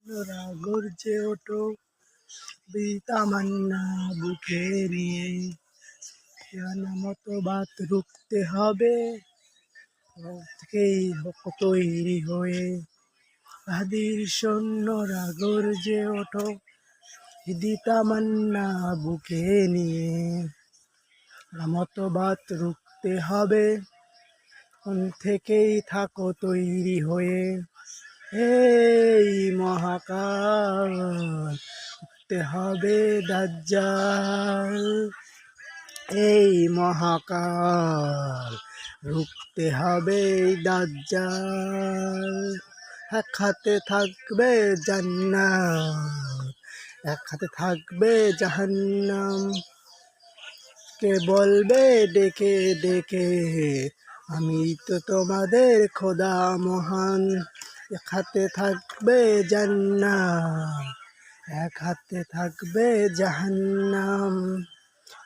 Nora গর্জে ওঠো তামান্না বুকে নিয়ে মতো বাত রুখতে হবে থেকেই তৈরি হয়ে হাদির সৈন্যরা গর্জে ওঠো তামান্না বুকে নিয়ে মতবাদ রুখতে হবে থেকেই থাকো তৈরি হয়ে এই মহাকাল রুখতে হবে দাজ্জাল এই মহাকাল রুখতে হবে দাজ্জাল এক হাতে থাকবে জান্নাত এক হাতে থাকবে জাহান্নাম কে বলবে ডেকে ডেকে আমি তো তোমাদের খোদা মহান এক হাতে থাকবে জান্নাত এক হাতে থাকবে জাহান্নাম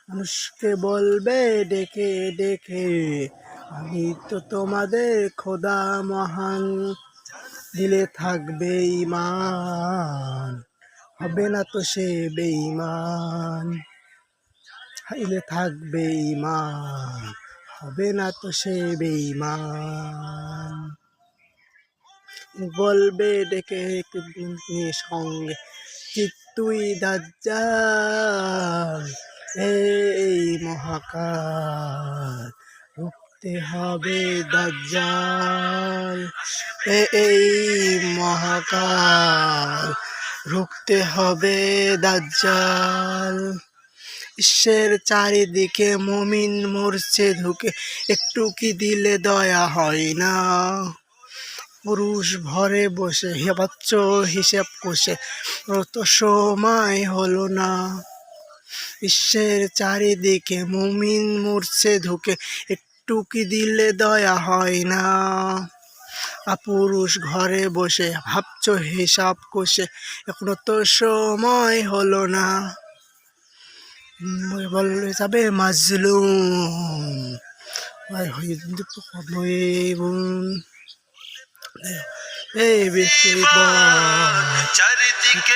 মানুষকে বলবে ডেকে ডেকে আমি তো তোমাদের খোদা মহান দিলে থাকবে ঈমান হবে না তো সে বেঈমান দিলে থাকবে ঈমান হবে না তো সে বেঈমান বলবে ডেকে সঙ্গে তুই দাজ্জাল এই মহাকাল রুখতে হবে দাজ্জাল এই মহাকাল রুখতে হবে দাজ্জাল বিশ্বের চারিদিকে মুমিন মরছে ধুকে একটু কি দিলে দয়া হয় না পুরুষ ভরে বসে বাচ্চ হিসেব কষে তো সময় হলো না বিশ্বের চারিদিকে মুমিন মরছে ধুকে একটু কি দিলে দয়া হয় না পুরুষ ঘরে বসে ভাবছ হিসাব কষে এখনো তো সময় হলো না বলে যাবে মাজলুম এই চারিদিকে